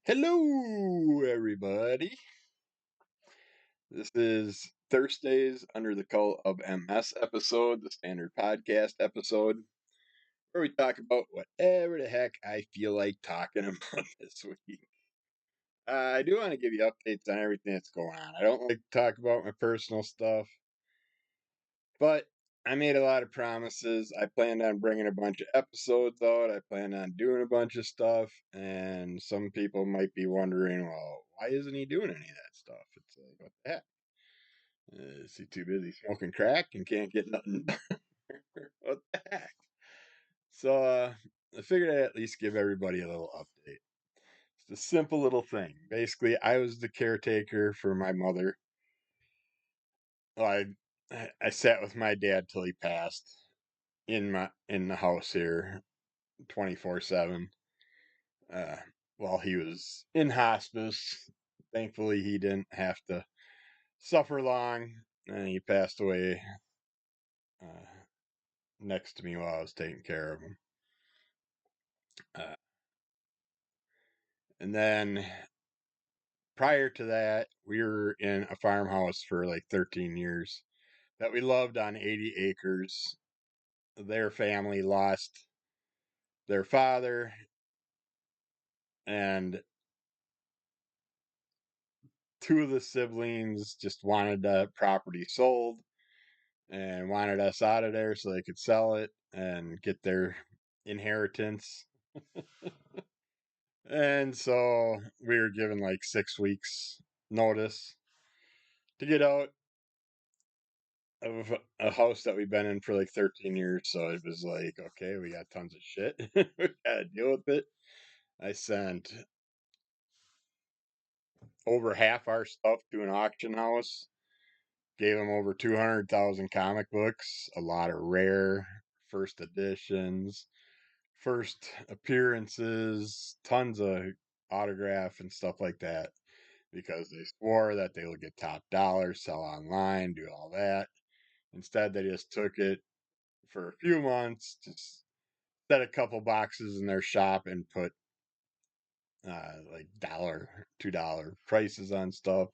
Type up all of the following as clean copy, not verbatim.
Hello, everybody. This is Thursdays Under the Cult of MS episode, the standard podcast episode, where we talk about whatever the heck I feel like talking about this week. I do want to give you updates on everything that's going on. I don't like to talk about my personal stuff, but I made a lot of promises. I planned on bringing a bunch of episodes out. I planned on doing a bunch of stuff, and some people might be wondering, well, why isn't he doing any of that stuff? It's like, what the heck? Is he too busy smoking crack and can't get nothing done? What the heck? So I figured I'd at least give everybody a little update. It's a simple little thing. Basically, I was the caretaker for my mother. Well, I sat with my dad till he passed in the house here 24/7 uh while he was in hospice. Thankfully he didn't have to suffer long, and he passed away uh next to me while I was taking care of him. Uh, and then prior to that, we were in a farmhouse for like 13 years that we loved on 80 acres. Their family lost their father, and two of the siblings just wanted the property sold and wanted us out of there so they could sell it and get their inheritance. And so we were given like 6 weeks notice to get out of a house that we've been in for like 13 years. So it was like, okay, we got tons of shit. We gotta deal with it. I sent over half our stuff to an auction house, gave them over 200,000 comic books, a lot of rare first editions, first appearances, tons of autograph and stuff like that, because they swore that they would get top dollar, sell online, do all that. Instead, they just took it for a few months, just set a couple boxes in their shop and put like $2 prices on stuff.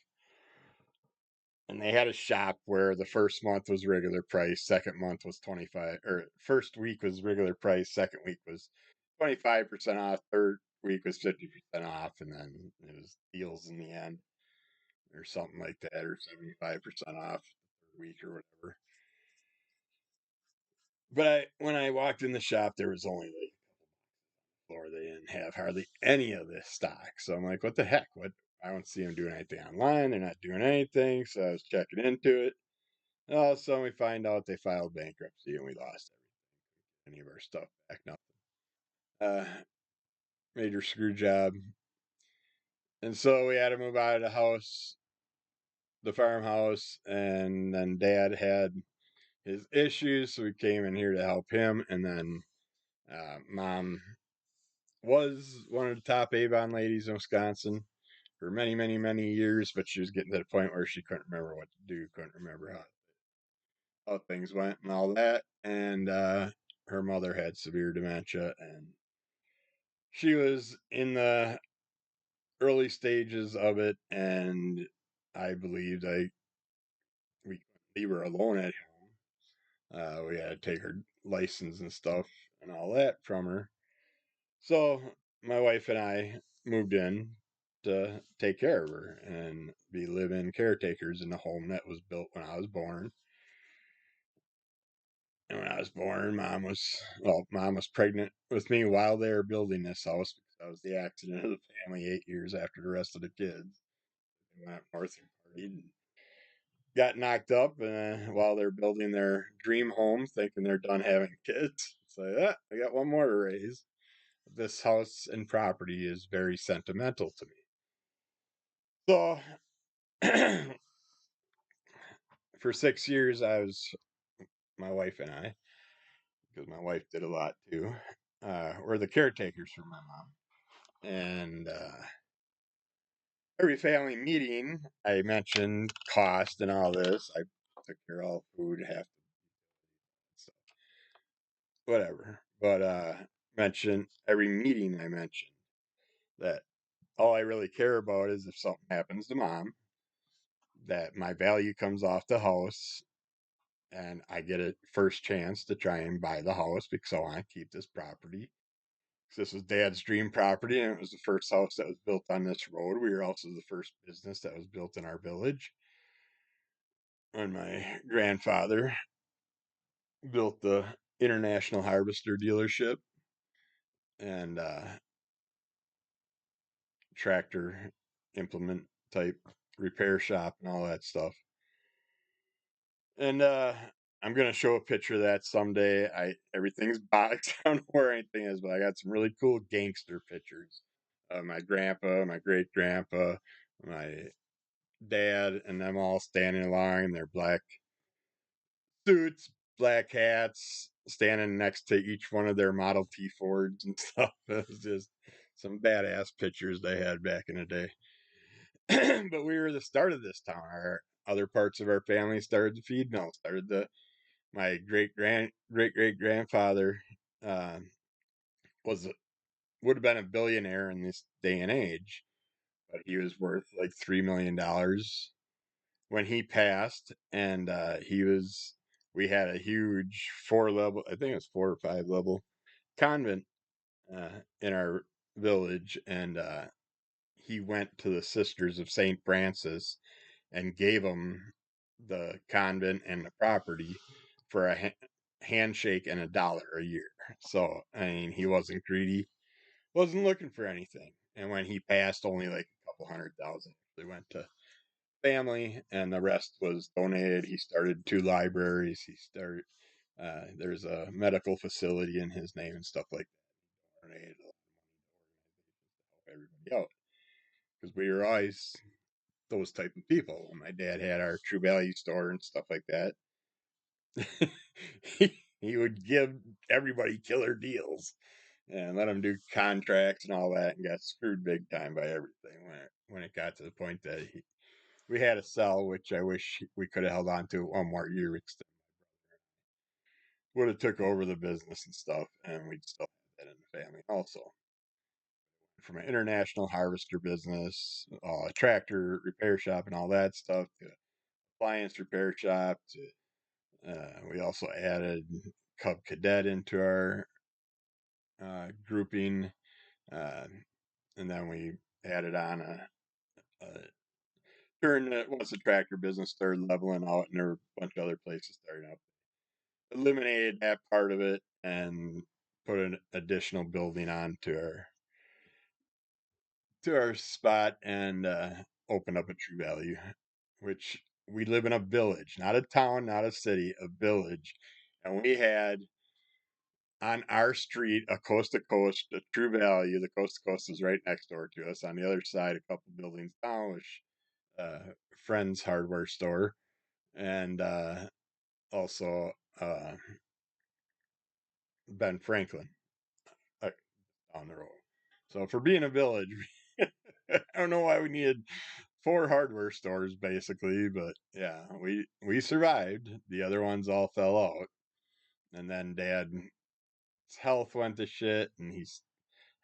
And they had a shop where the first month was regular price, second month was 25, or first week was regular price, second week was 25% off, third week was 50% off, and then it was deals in the end, or something like that, or 75% off the week or whatever. But when I walked in the shop, there was only like floor. They didn't have hardly any of this stock. So I'm like, what the heck? What? I don't see them doing anything online. They're not doing anything. So I was checking into it. All of a sudden, we find out they filed bankruptcy and we lost everything. Any of our stuff back. Nothing. Uh, Major screw job. And so we had to move out of the house, the farmhouse, and then Dad had his issues, so we came in here to help him. And then Mom was one of the top Avon ladies in Wisconsin for many, many, many years, but she was getting to the point where she couldn't remember what to do, couldn't remember how things went and all that. And her mother had severe dementia, and she was in the early stages of it. And I believed we couldn't leave her alone at home. We had to take her license and stuff and all that from her. So my wife and I moved in to take care of her and be live-in caretakers in the home that was built when I was born. And when I was born, Mom was pregnant with me while they were building this house, because I was the accident of the family 8 years after the rest of the kids. They went north and partied and got knocked up while they're building their dream home, thinking they're done having kids. So yeah, I got one more to raise. This house and property is very sentimental to me. So for 6 years, my wife and I, because my wife did a lot too, were the caretakers for my mom. And every family meeting, I mentioned cost and all this. I took care of all food, half the stuff, whatever. But every meeting I mentioned that all I really care about is if something happens to mom, that my value comes off the house and I get a first chance to try and buy the house because I want to keep this property. 'Cause this was Dad's dream property, and it was the first house that was built on this road. We were also the first business that was built in our village. And my grandfather built the International Harvester dealership and tractor implement type repair shop and all that stuff. And I'm gonna show a picture of that someday. Everything's boxed. I don't know where anything is, but I got some really cool gangster pictures of my grandpa, my great grandpa, my dad, and them all standing along in their black suits, black hats, standing next to each one of their Model T Fords and stuff. It was just some badass pictures they had back in the day. But we were the start of this town. Our other parts of our family started the feed mill, started the my great grandfather uh, was would have been a billionaire in this day and age, but he was worth like $3 million when he passed, and he was. We had a huge 4 level, I think it was 4 or 5 level convent in our village, and he went to the Sisters of Saint Francis and gave them the convent and the property for a handshake and $1 a year. So, I mean, he wasn't greedy, wasn't looking for anything. And when he passed, only like a couple 100,000 they went to family, and the rest was donated. He started 2 libraries. He started, there's a medical facility in his name and stuff like that. Donated a lot of money to everybody out because we were always those type of people. When my dad had our True Value store and stuff like that, he would give everybody killer deals and let them do contracts and all that, and got screwed big time by everything when it got to the point that we had to sell, which I wish we could have held on to 1 more year. Would have took over the business and stuff, and we'd still have that in the family also. From an international harvester business, a tractor repair shop and all that stuff, to appliance repair shop, to we also added Cub Cadet into our grouping, uh, and then we added on a turn that once the tractor business started leveling out, and there were a bunch of other places starting up. Eliminated that part of it and put an additional building on to our spot, and opened up a True Value, which we live in a village, not a town, not a city, a village, and we had on our street, a coast to coast, a True Value. The coast to coast is right next door to us. On the other side, a couple buildings down, which Friends Hardware Store, and also Ben Franklin uh, down the road. So for being a village, I don't know why we needed 4 hardware stores basically, but yeah, we survived. The other ones all fell out, and then Dad's health went to shit, and he's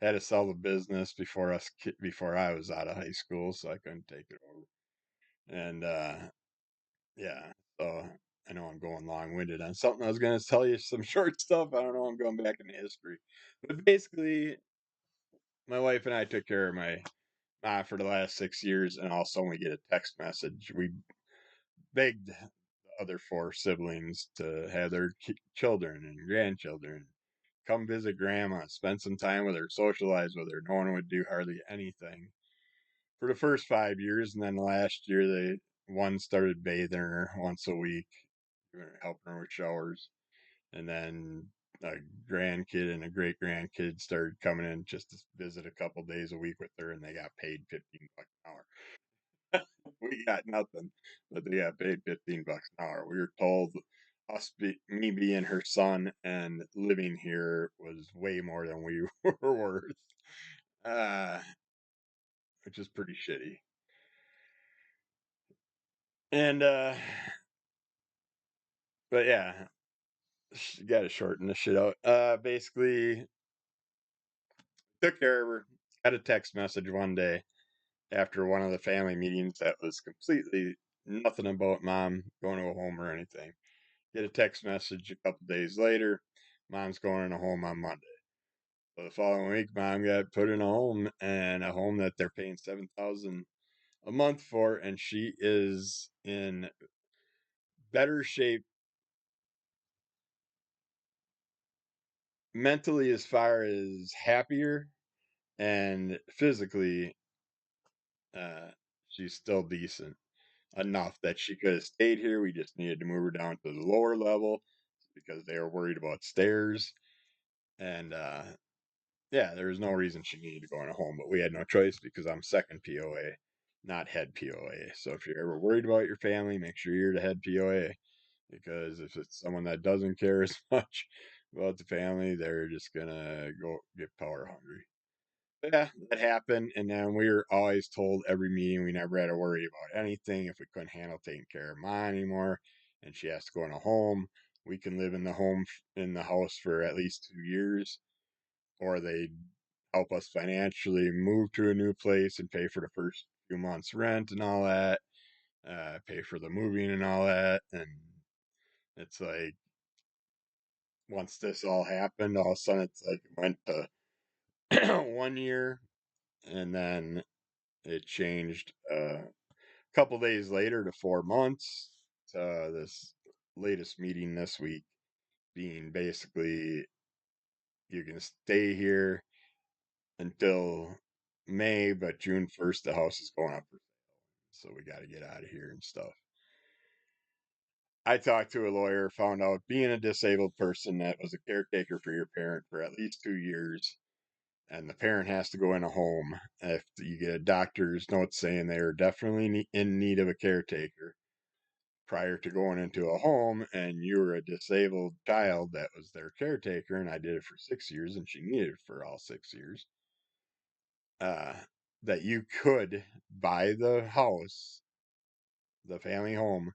had to sell the business before I was out of high school, so I couldn't take it over. And yeah, so I know I'm going long winded on something. I was going to tell you some short stuff. I don't know. I'm going back into history, but basically, my wife and I took care of my mom for the last 6 years, and also when we get a text message, we begged the other 4 siblings to have their children and grandchildren come visit grandma, spend some time with her, socialize with her. No one would do hardly anything for the first 5 years, and then last year one started bathing her once a week, helping her with showers, and then a grandkid and a great grandkid started coming in just to visit a couple days a week with her, and they got paid $15 an hour. We got nothing, but they got paid $15 an hour. We were told me being her son and living here was way more than we were worth, uh, which is pretty shitty. And but yeah, got to shorten this shit out. Basically, took care of her. Got a text message one day after one of the family meetings that was completely nothing about mom going to a home or anything. Get a text message a couple days later, mom's going in a home on Monday. So the following week, mom got put in a home, and a home that they're paying $7,000 a month for, and she is in better shape mentally as far as happier, and physically, uh, she's still decent enough that she could have stayed here. We just needed to move her down to the lower level because they were worried about stairs. And yeah, there was no reason she needed to go in a home, but we had no choice because I'm second POA, not head POA. So if you're ever worried about your family, make sure you're the head POA, because if it's someone that doesn't care as much about the family, they're just gonna go get power hungry. But yeah, that happened, and then we were always told every meeting we never had to worry about anything if we couldn't handle taking care of mom anymore, and she has to go in a home. We can live in the home in the house for at least 2 years, or they help us financially move to a new place and pay for the first few months rent and all that, pay for the moving and all that. And it's like, once this all happened, all of a sudden it's like it went to 1 year, and then it changed a couple days later to 4 months, to this latest meeting this week being basically you can stay here until May, but June 1st, the house is going up for sale. So we got to get out of here and stuff. I talked to a lawyer, found out being a disabled person that was a caretaker for your parent for at least 2 years, and the parent has to go in a home. If you get a doctor's note saying they are definitely in need of a caretaker prior to going into a home, and you were a disabled child that was their caretaker, and I did it for 6 years, and she needed it for all 6 years, uh, that you could buy the house, the family home,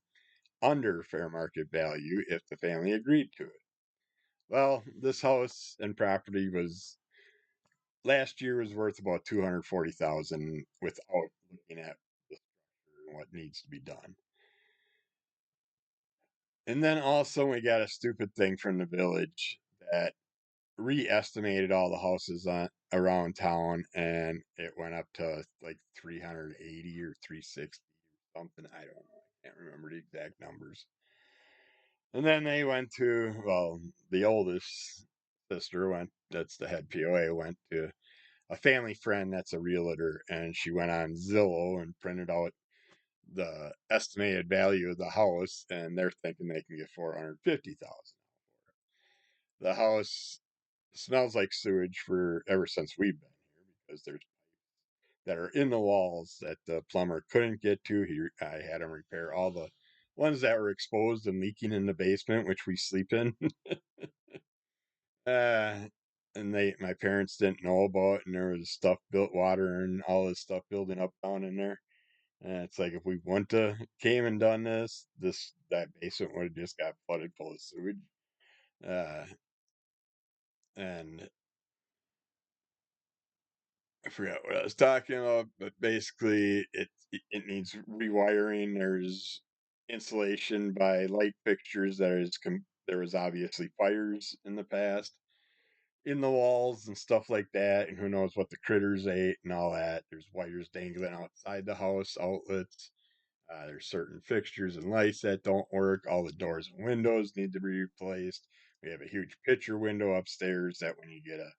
under fair market value if the family agreed to it. Well, this house and property was last year was worth about 240,000 without looking at the structure and what needs to be done. And then also we got a stupid thing from the village that re-estimated all the houses around town, and it went up to like 380 or 360 or something. I don't know. I can't remember the exact numbers. And then they went to, well, the oldest sister went, that's the head POA, went to a family friend that's a realtor, and she went on Zillow and printed out the estimated value of the house, and they're thinking they can get 450,000. The house smells like sewage for ever since we've been here, because there's that are in the walls that the plumber couldn't get to. I had him repair all the ones that were exposed and leaking in the basement, which we sleep in. uh, and my parents didn't know about, and there was stuff built water and all this stuff building up down in there. And it's like, if we wouldn't have came and done that basement would have just got flooded full of sewage. Uh, and I forgot what I was talking about, but basically it needs rewiring. There's insulation by light fixtures. There was obviously fires in the past in the walls and stuff like that, and who knows what the critters ate and all that. There's wires dangling outside the house, outlets. There's certain fixtures and lights that don't work. All the doors and windows need to be replaced. We have a huge picture window upstairs that when you get a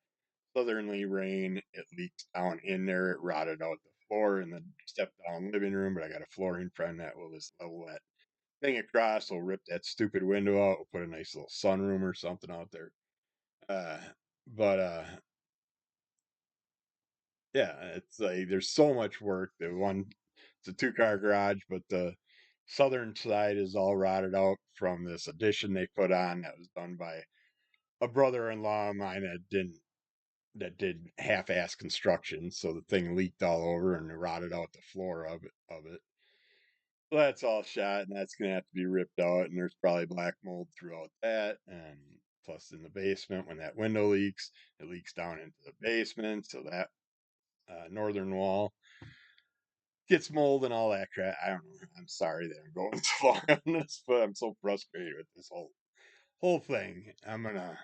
southerly rain, it leaks down in there. It rotted out the floor in the step down living room, but I got a flooring friend that will just level that thing across. We'll rip that stupid window out. We'll put a nice little sunroom or something out there. Uh, but yeah, it's like there's so much work. It's a 2-car garage, but the southern side is all rotted out from this addition they put on that was done by a brother-in-law of mine that did half-ass construction, so the thing leaked all over and rotted out the floor of it. So that's all shot, and that's gonna have to be ripped out, and there's probably black mold throughout that, and plus in the basement when that window leaks, it leaks down into the basement, so that northern wall. Gets mold and all that crap. I don't know. I'm sorry that I'm going so long on this, but I'm so frustrated with this whole thing. I'm gonna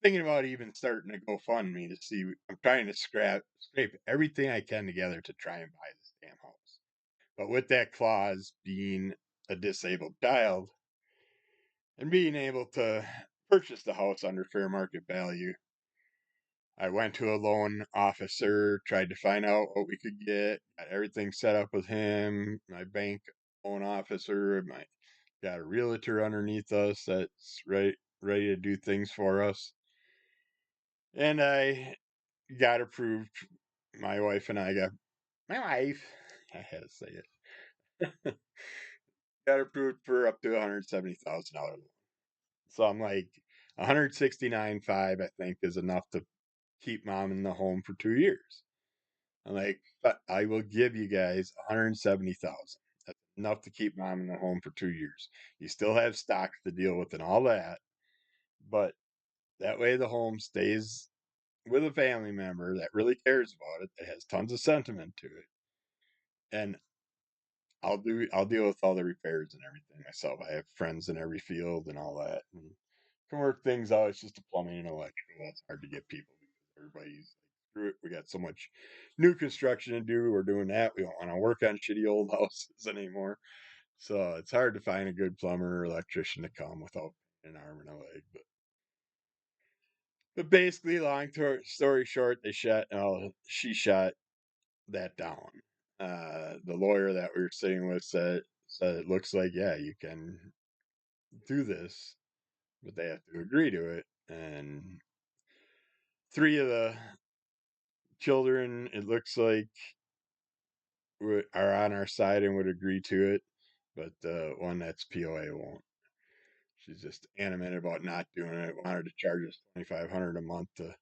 thinking about even starting a GoFundMe to see. I'm trying to scrape everything I can together to try and buy this damn house. But with that clause being a disabled child and being able to purchase the house under fair market value, I went to a loan officer, tried to find out what we could get, got everything set up with him, my bank loan officer, my got a realtor underneath us that's ready to do things for us. And I got approved. My wife and I got my wife. I had to say it. Got approved for up to $170,000 loan. So I'm like 169.5, I think, is enough to keep mom in the home for 2 years. I'm like, but I will give you guys 170,000. That's enough to keep mom in the home for 2 years. You still have stocks to deal with and all that, but that way the home stays with a family member that really cares about it, that has tons of sentiment to it. And I'll deal with all the repairs and everything myself. I have friends in every field and all that, and can work things out. It's just the plumbing and electrical that's hard to get people because everybody's like, screw it. We got so much new construction to do. We're doing that. We don't want to work on shitty old houses anymore. So it's hard to find a good plumber or electrician to come without an arm and a leg. But basically, story short, she shot that down. The lawyer that we were sitting with said it looks like, yeah, you can do this, but they have to agree to it. And three of the children, it looks like, are on our side and would agree to it, but the one that's POA won't. She's just animated about not doing it. Wanted to charge us $2,500 a month to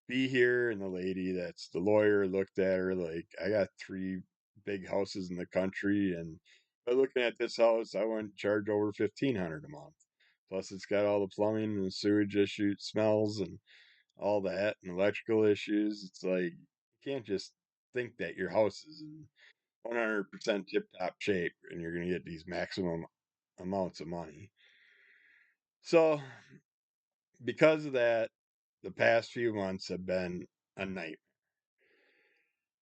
be here, and the lady that's the lawyer looked at her like, I got three big houses in the country, and by looking at this house, I wouldn't charge over $1,500 a month. Plus, it's got all the plumbing and sewage issues, smells, and all that, and electrical issues. It's like you can't just think that your house is in 100% tip top shape and you're going to get these maximum amounts of money. So, because of that, the past few months have been a nightmare.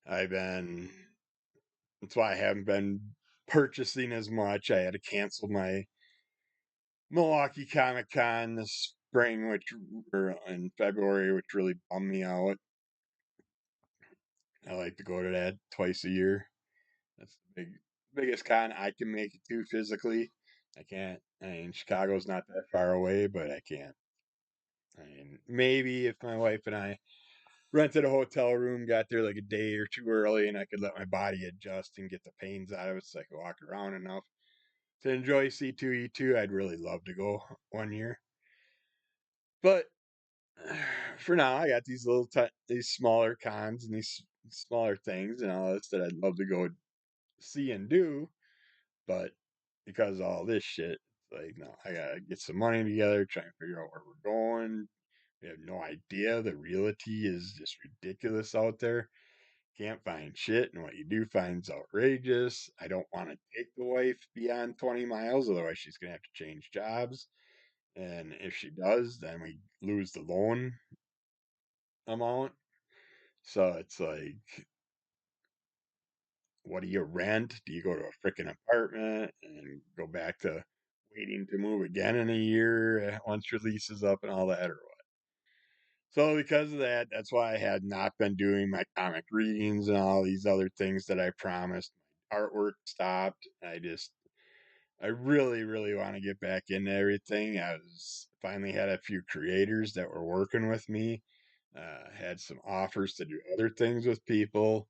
I've been, that's why I haven't been purchasing as much. I had to cancel my Milwaukee Comic Con this spring, or in February, which really bummed me out. I like to go to that twice a year. That's the biggest con I can make it to physically. I can't. I mean, Chicago's not that far away, but I can't. I mean, maybe if my wife and I rented a hotel room, got there like a day or two early, and I could let my body adjust and get the pains out of it so I could walk around enough to enjoy C2E2, I'd really love to go one year. But for now, I got these these smaller cons and these smaller things and all this that I'd love to go see and do. But because of all this shit, like, no, I gotta get some money together, try and figure out where we're going. We have no idea. The realty is just ridiculous out there. Can't find shit, and what you do finds outrageous. I don't want to take the wife beyond 20 miles, otherwise she's gonna have to change jobs. And if she does, then we lose the loan amount. So it's like, what do you rent? Do you go to a freaking apartment and go back to waiting to move again in a year once your lease is up and all that, or what? So because of that, that's why I had not been doing my comic readings and all these other things that I promised. My artwork stopped. I really, really want to get back into everything. I was finally had a few creators that were working with me. Had some offers to do other things with people.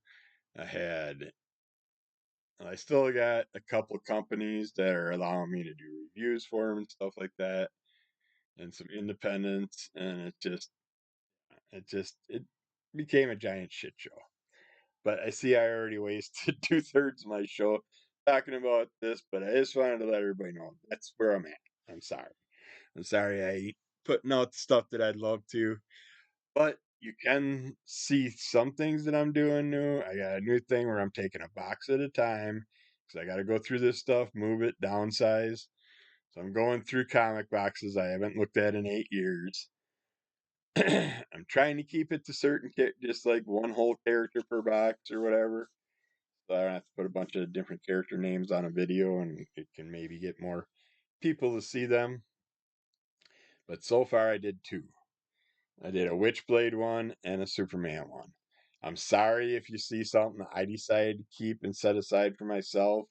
I had I still got a couple companies that are allowing me to do reviews for them and stuff like that, and some independents, and it became a giant shit show. But I see I already wasted 2/3 of my show talking about this, but I just wanted to let everybody know that's where I'm at. I'm sorry. I'm sorry I ain't putting out the stuff that I'd love to, but you can see some things that I'm doing new. I got a new thing where I'm taking a box at a time because I got to go through this stuff, move it, downsize. So I'm going through comic boxes I haven't looked at in 8 years. I'm trying to keep it to certain, just like one whole character per box or whatever. So I don't have to put a bunch of different character names on a video and it can maybe get more people to see them. But so far I did two. I did a Witchblade one and a Superman one. I'm sorry if you see something I decide to keep and set aside for myself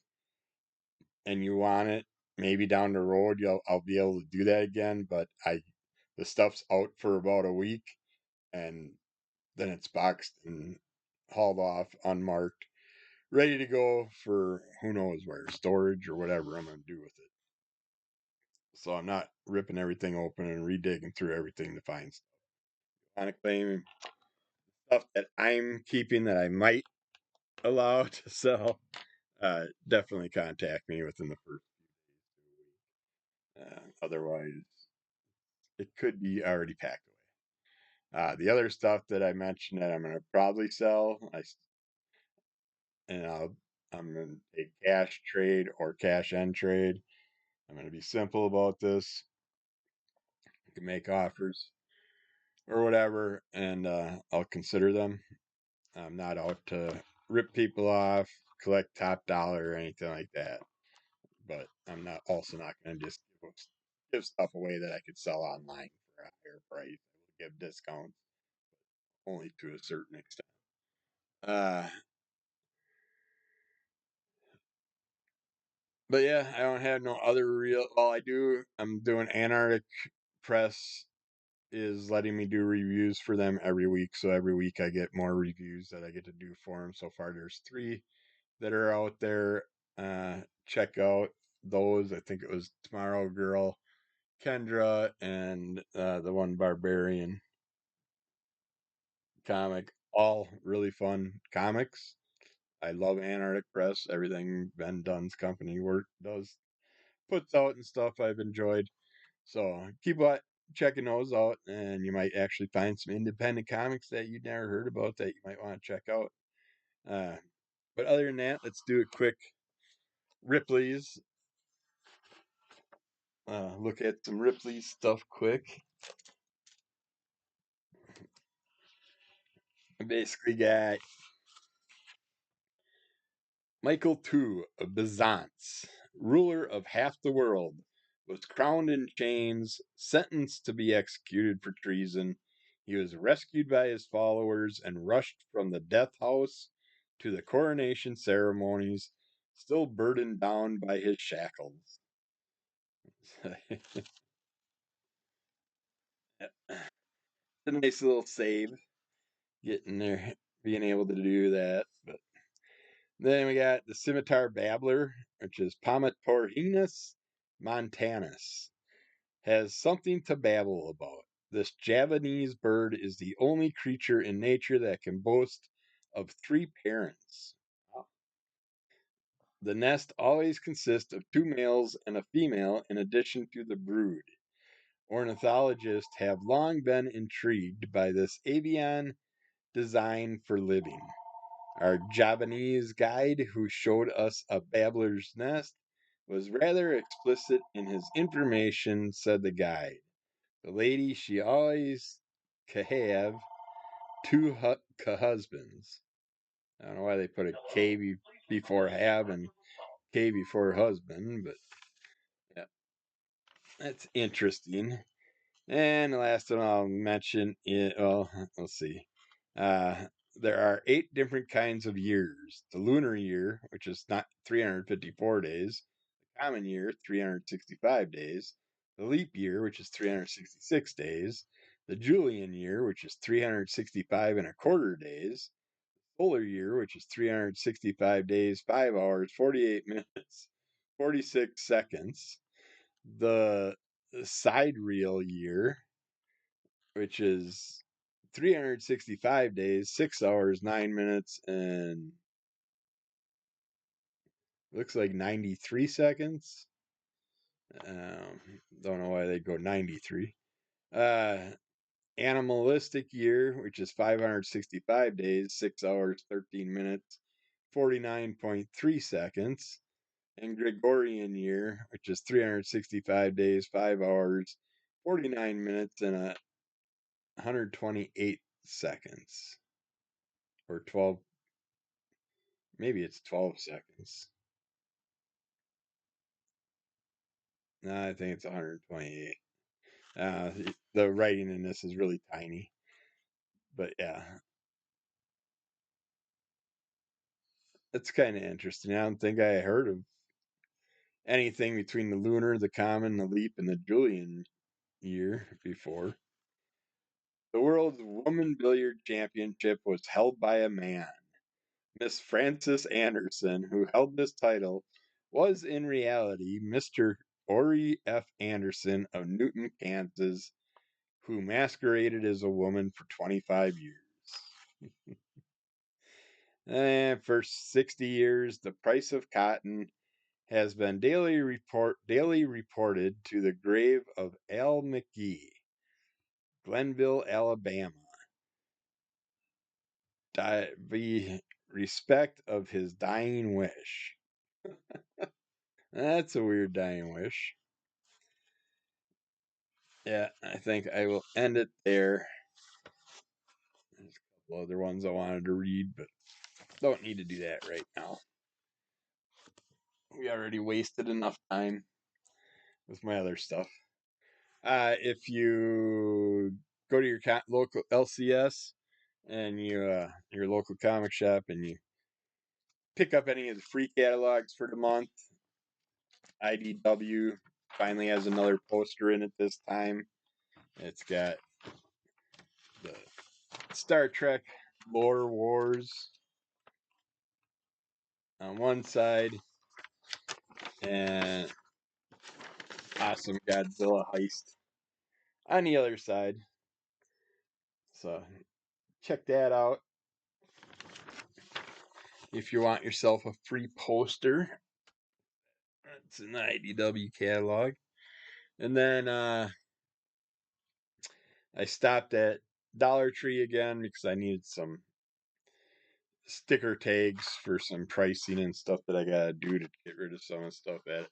and you want it. Maybe down the road I'll be able to do that again, but the stuff's out for about a week and then it's boxed and hauled off unmarked, ready to go for who knows where, storage or whatever I'm going to do with it. So I'm not ripping everything open and redigging through everything to find stuff. I want to claim stuff that I'm keeping that I might allow to sell. Definitely contact me within the first few days. Otherwise, it could be already packed away. The other stuff that I mentioned that I'm going to probably sell, and I'm going to take cash trade or cash end trade. I'm going to be simple about this. You can make offers or whatever, and I'll consider them. I'm not out to rip people off, collect top dollar or anything like that. But I'm not going to just give stuff away that I could sell online for a higher price. I will give discounts only to a certain extent. Uh, but yeah, I don't have no other real. Well, I do. I'm doing Antarctic Press is letting me do reviews for them every week. So every week I get more reviews that I get to do for them. So far, there's 3 that are out there. Check out those. I think it was Tomorrow Girl, Kendra, and the one Barbarian comic. All really fun comics. I love Antarctic Press. Everything Ben Dunn's company puts out and stuff I've enjoyed. So keep checking those out, and you might actually find some independent comics that you'd never heard about that you might want to check out. But other than that, let's do a quick Ripley's. Look at some Ripley's stuff quick. I basically got Michael II of Byzance, ruler of half the world, was crowned in chains, sentenced to be executed for treason. He was rescued by his followers and rushed from the death house to the coronation ceremonies, still burdened down by his shackles. It's a nice little save, getting there, being able to do that. But then we got the Scimitar Babbler, which is Pomatorhinus montanus. Has something to babble about. This Javanese bird is the only creature in nature that can boast of 3 parents. The nest always consists of 2 males and a female in addition to the brood. Ornithologists have long been intrigued by this avian design for living. Our Javanese guide, who showed us a babbler's nest, was rather explicit in his information, said the guide. The lady, she always have 2 husbands. I don't know why they put a K before have and K before husband, but yeah, that's interesting. And the last one I'll mention is, well, let's see. There are 8 different kinds of years. The lunar year, which is not 354 days. The common year, 365 days. The leap year, which is 366 days. The Julian year, which is 365 and a quarter days. Solar year, which is 365 days, 5 hours, 48 minutes, 46 seconds. The sidereal year, which is 365 days, 6 hours, 9 minutes, and looks like 93 seconds. Don't know why they go 93. animalistic year, which is 565 days, 6 hours, 13 minutes, 49.3 seconds. And Gregorian year, which is 365 days, 5 hours, 49 minutes, and 128 seconds. Or 12, maybe it's 12 seconds. No, I think it's 128. The writing in this is really tiny. But yeah, it's kind of interesting. I don't think I heard of anything between the lunar, the common, the leap, and the Julian year before. The World's Woman Billiard Championship was held by a man. Miss Frances Anderson, who held this title, was in reality Mr. Ori F. Anderson of Newton, Kansas, who masqueraded as a woman for 25 years. And for 60 years, the price of cotton has been daily reported to the grave of Al McGee, Glenville, Alabama, the respect of his dying wish. That's a weird dying wish. Yeah, I think I will end it there. There's a couple other ones I wanted to read, but don't need to do that right now. We already wasted enough time with my other stuff. If you go to your local LCS and your local comic shop and you pick up any of the free catalogs for the month, IDW finally has another poster in it this time. It's got the Star Trek Lore Wars on one side and Awesome Godzilla Heist on the other side. So check that out if you want yourself a free poster. It's an IDW catalog. And then I stopped at Dollar Tree again because I needed some sticker tags for some pricing and stuff that I gotta do to get rid of some of the stuff at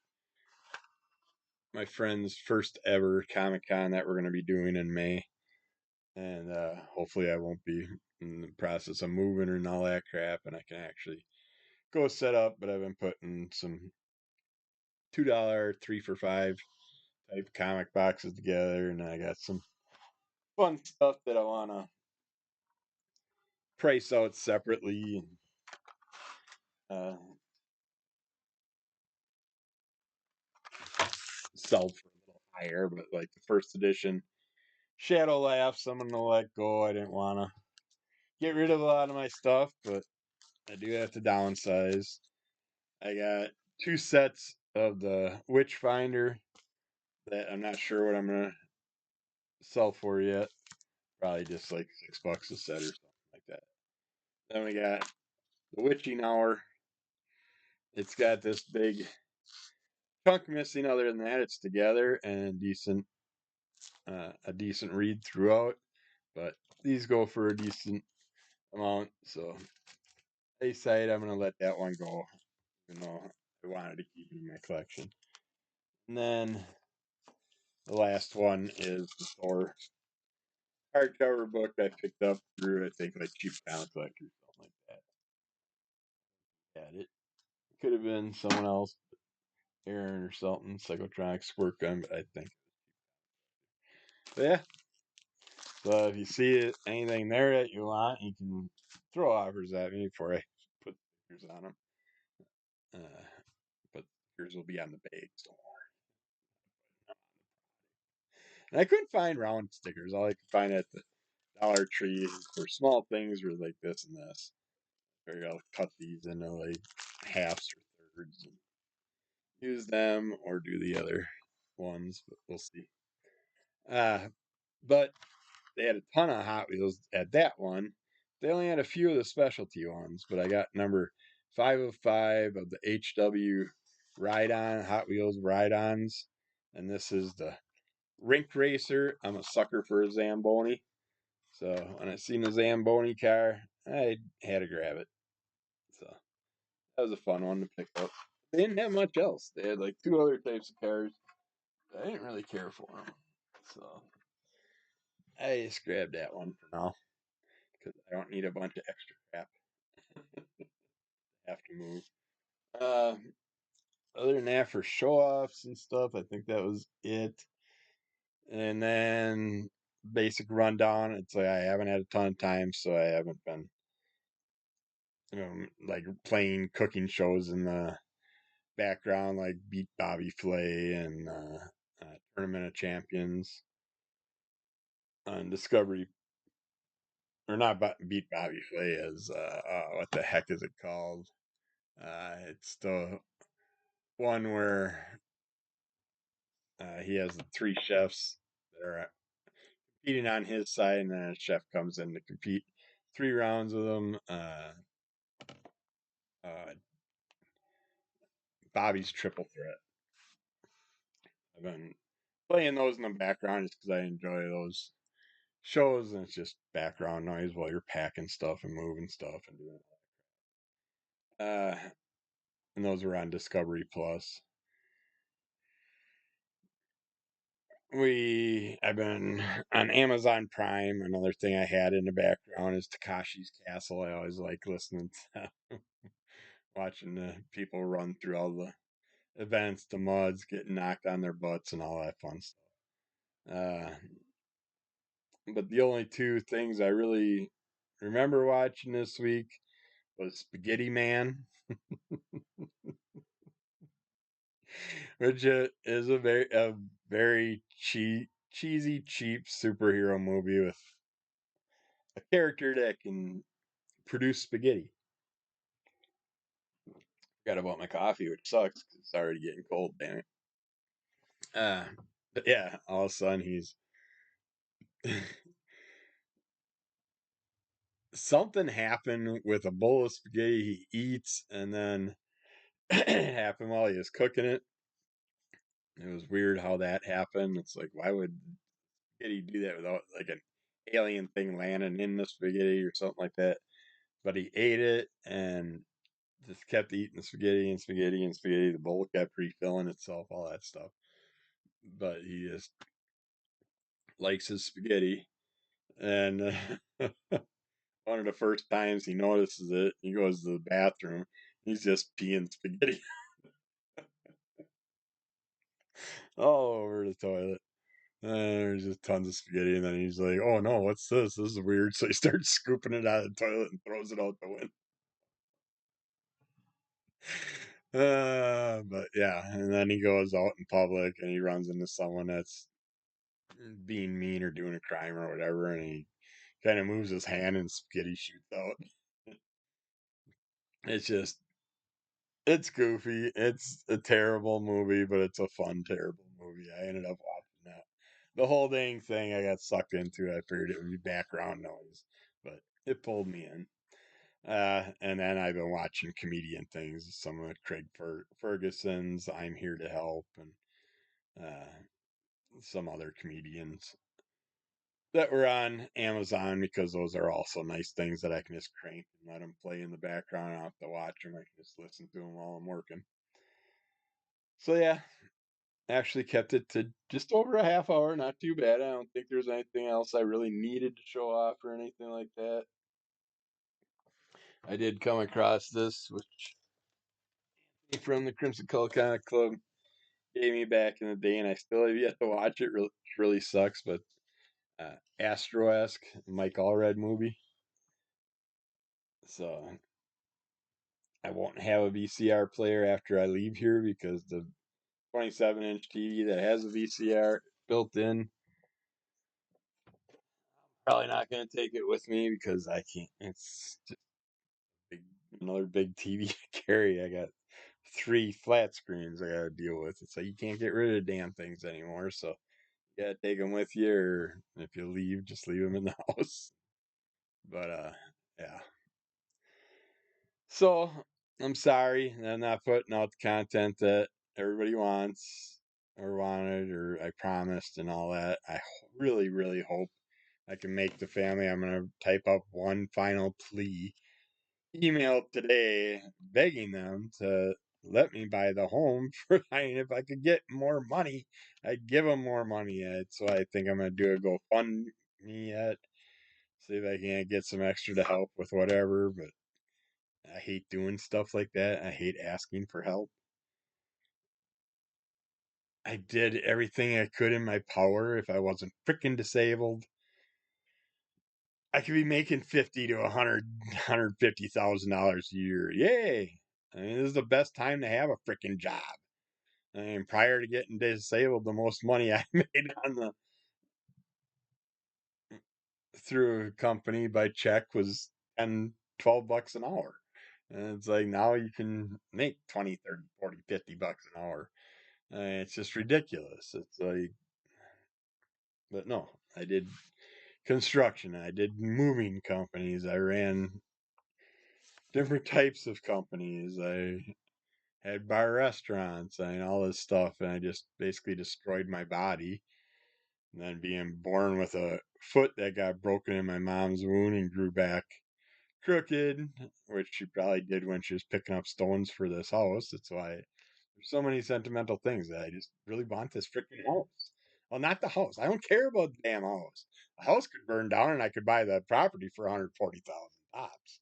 my friend's first ever Comic Con that we're gonna be doing in May. And hopefully I won't be in the process of moving and all that crap, and I can actually go set up. But I've been putting some $2 3 for $5 type comic boxes together, and I got some fun stuff that I wanna price out separately and sell for a little higher. But like the first edition Shadow Laughs, I'm gonna let go. I didn't wanna get rid of a lot of my stuff, but I do have to downsize. I got 2 sets of the Witchfinder that I'm not sure what I'm gonna sell for yet. Probably just like $6 a set or something like that. Then we got the Witching Hour. It's got this big chunk missing. Other than that, it's together and a decent read throughout. But these go for a decent amount, so I decided I'm gonna let that one go, even though I wanted to keep it in my collection. And then the last one is the Thor hardcover book I picked up through, I think, like Cheap Comic Collector or something like that. Had it. Could have been someone else, Aaron or something, Psychotronic Squirt Gun, but I think. But yeah. So if you see anything there that you want, you can throw offers at me before I put stickers on them. But yours will be on the bags, don't worry. And I couldn't find round stickers. All I could find at the Dollar Tree for small things were like this and this. I figured I'll cut these into like halves or thirds and use them or do the other ones, but we'll see. But they had a ton of Hot Wheels at that one. They only had a few of the specialty ones, but I got number 505 of the HW Ride-On, Hot Wheels Ride-Ons. And this is the Rink Racer. I'm a sucker for a Zamboni. So when I seen the Zamboni car, I had to grab it. So that was a fun one to pick up. They didn't have much else. They had like 2 other types of cars. I didn't really care for them. So I just grabbed that one for now because I don't need a bunch of extra crap to have to move. Uh, Other than that, for show offs and stuff, I think that was it. And then basic rundown. It's like I haven't had a ton of time, so I haven't been, like playing cooking shows in the background, like Beat Bobby Flay and Tournament of Champions on Discovery, or not Beat Bobby Flay as what the heck is it called? It's the one where he has the 3 chefs that are competing on his side, and then a chef comes in to compete 3 rounds with them. Uh, Bobby's Triple Threat. I've been playing those in the background just because I enjoy those shows, and it's just background noise while you're packing stuff and moving stuff and doing it. And those were on Discovery Plus. I've been on Amazon Prime. Another thing I had in the background is Takashi's Castle. I always like listening to watching the people run through all the events, the muds, getting knocked on their butts, and all that fun stuff. But the only 2 things I really remember watching this week was Spaghetti Man, which is a very cheesy, cheap superhero movie with a character that can produce spaghetti. Forgot about my coffee, which sucks because it's already getting cold. Damn it. But yeah, all of a sudden he's something happened with a bowl of spaghetti he eats, and then it happened while he was cooking it. It was weird how that happened. It's like, why would spaghetti do that without like an alien thing landing in the spaghetti or something like that? But he ate it and just kept eating spaghetti and spaghetti and spaghetti. The bowl kept refilling itself, all that stuff. But he just likes his spaghetti. And one of the first times he notices it, he goes to the bathroom. He's just peeing spaghetti all over the toilet. And there's just tons of spaghetti. And then he's like, oh no, what's this? This is weird. So he starts scooping it out of the toilet and throws it out the window. But yeah, and then he goes out in public and he runs into someone that's being mean or doing a crime or whatever, and he kind of moves his hand and spaghetti shoots out. It's just, it's goofy. It's a terrible movie, but it's a fun, terrible movie. I ended up watching that. The whole dang thing I got sucked into. I figured it would be background noise, but it pulled me in. And then I've been watching comedian things, some of Craig Ferguson's I'm Here to Help, and some other comedians that were on Amazon because those are also nice things that I can just crank and let them play in the background. I don't have to watch them. I can just listen to them while I'm working. So yeah, actually kept it to just over a half hour. Not too bad. I don't think there's anything else I really needed to show off or anything like that. I did come across this, which from the Crimson Cult Comic Club gave me back in the day, and I still have yet to watch it. Really sucks, but Astro-esque Mike Allred movie. So I won't have a VCR player after I leave here because the 27-inch TV that has a VCR built in, probably not going to take it with me because I can't. It's just big, another big TV to carry. I got 3 flat screens I got to deal with. It's like you can't get rid of damn things anymore. So you got to take them with you, or if you leave, just leave them in the house. But yeah. So I'm sorry that I'm not putting out the content that everybody wants or wanted or I promised and all that. I really, really hope I can make the family. I'm going to type up one final plea email today begging them to let me buy the home for, I mean, if I could get more money, I'd give them more money. So I think I'm going to do a GoFundMe yet. See if I can get some extra to help with whatever, but I hate doing stuff like that. I hate asking for help. I did everything I could in my power. If I wasn't freaking disabled, I could be making 50 to 150,000 dollars a year. Yay! I mean, this is the best time to have a freaking job. I mean, prior to getting disabled, the most money I made on the through a company by check was 10, 12 bucks an hour. And it's like now you can make 20, 30, 40, 50 bucks an hour. It's just ridiculous. It's like, but no, I did construction. I did moving companies. I ran different types of companies. I had bar restaurants and all this stuff. And I just basically destroyed my body. And then being born with a foot that got broken in my mom's womb and grew back crooked, which she probably did when she was picking up stones for this house. That's why there's so many sentimental things that I just really want this freaking house. Well, not the house. I don't care about the damn house. The house could burn down and I could buy the property for 140,000 tops.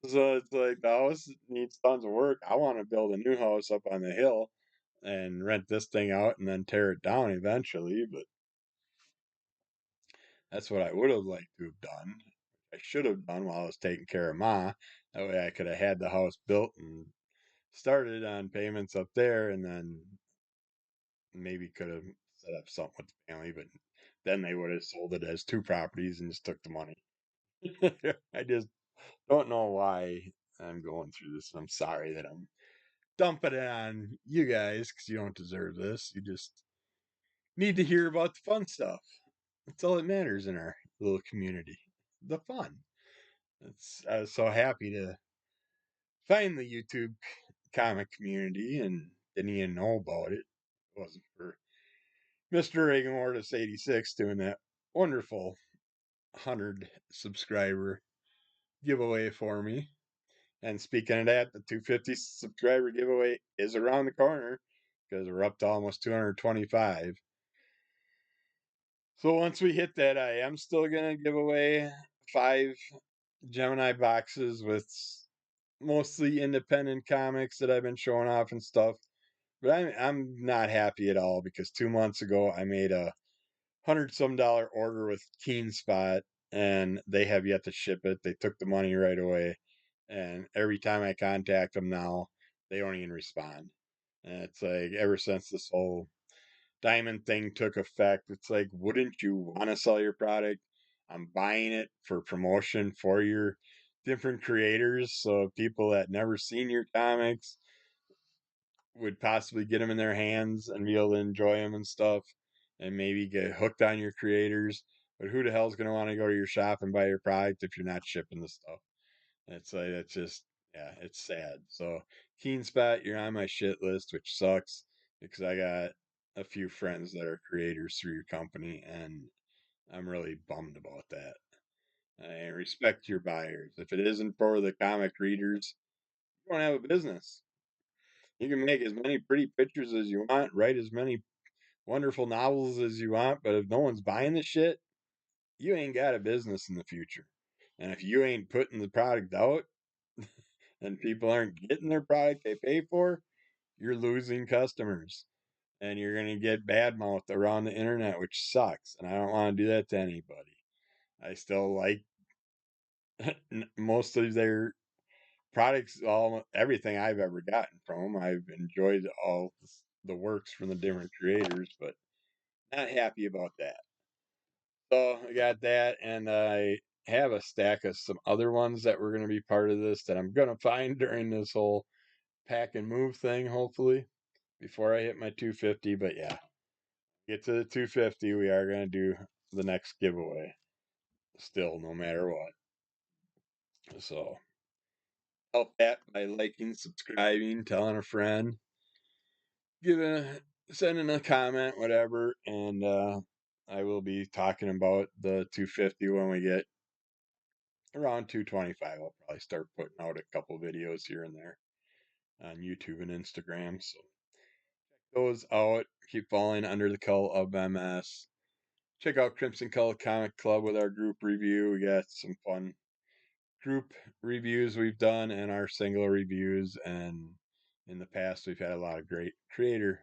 So it's like the house needs tons of work. I want to build a new house up on the hill and rent this thing out and then tear it down eventually. But that's what I would have liked to have done. I should have done while I was taking care of Ma. That way I could have had the house built and started on payments up there and then maybe could have set up something with the family, but then they would have sold it as two properties and just took the money. I just don't know why I'm going through this. I'm sorry that I'm dumping it on you guys because you don't deserve this. You just need to hear about the fun stuff. That's all that matters in our little community. The fun. I was so happy to find the YouTube comic community and didn't even know about it. It wasn't for Mr. Reagan 86 doing that wonderful 100 subscriber giveaway for me. And speaking of that, the 250 subscriber giveaway is around the corner because we're up to almost 225. So once we hit that, I am still going to give away 5 Gemini boxes with mostly independent comics that I've been showing off and stuff. But I'm not happy at all because 2 months ago I made a $100 order with Keen Spot and they have yet to ship it. They took the money right away. And every time I contact them now, they don't even respond. And it's like ever since this whole diamond thing took effect, it's like, wouldn't you want to sell your product? I'm buying it for promotion for your different creators. So people that never seen your comics would possibly get them in their hands and be able to enjoy them and stuff and maybe get hooked on your creators. But who the hell's going to want to go to your shop and buy your product if you're not shipping the stuff? It's like, it's just, yeah, it's sad. So, Keen Spot, you're on my shit list, which sucks because I got a few friends that are creators through your company and I'm really bummed about that. I respect your buyers. If it isn't for the comic readers, you don't have a business. You can make as many pretty pictures as you want, write as many wonderful novels as you want, but if no one's buying the shit, you ain't got a business in the future. And if you ain't putting the product out and people aren't getting their product they pay for, you're losing customers. And you're going to get bad mouthed around the internet, which sucks. And I don't want to do that to anybody. I still like most of their products, all everything I've ever gotten from them. I've enjoyed all the works from the different creators, but not happy about that. So I got that, and I have a stack of some other ones that were going to be part of this that I'm going to find during this whole pack and move thing, hopefully, before I hit my 250. But yeah, get to the 250, we are going to do the next giveaway still, no matter what. So help that by liking, subscribing, telling a friend, giving, sending a comment, whatever, and I will be talking about the 250 when we get around 225. I'll probably start putting out a couple videos here and there on YouTube and Instagram. So those out. Keep falling under the call of MS. Check out Crimson Cull Comic Club with our group review. We got some fun group reviews we've done and our single reviews. And in the past, we've had a lot of great creator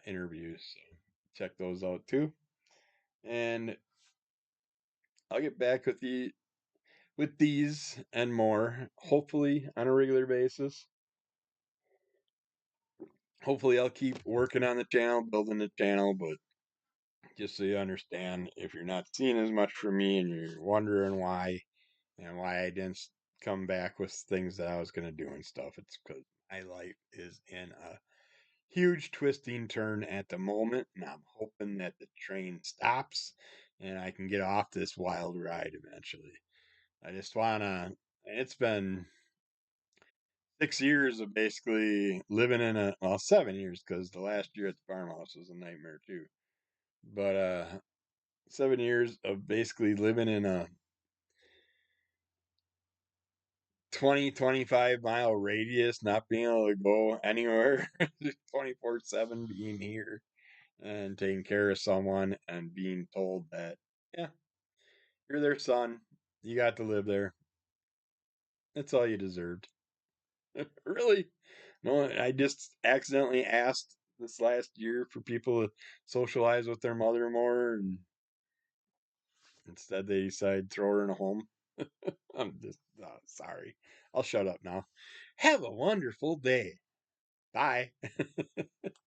interviews. So check those out too. And I'll get back with these and more, hopefully on a regular basis. Hopefully, I'll keep working on the channel, building the channel, but just so you understand, if you're not seeing as much from me and you're wondering why and why I didn't come back with things that I was going to do and stuff, it's because my life is in a huge twisting turn at the moment, and I'm hoping that the train stops and I can get off this wild ride eventually. I just want to, it's been 6 years of basically living in a, well, 7 years because the last year at the farmhouse was a nightmare too. But 7 years of basically living in a 20-25 mile radius, not being able to go anywhere, 24/7 being here and taking care of someone and being told that, yeah, you're their son, you got to live there. That's all you deserved. Really? No, I just accidentally asked this last year for people to socialize with their mother more, and instead they decided to throw her in a home. I'm just sorry. I'll shut up now. Have a wonderful day. Bye.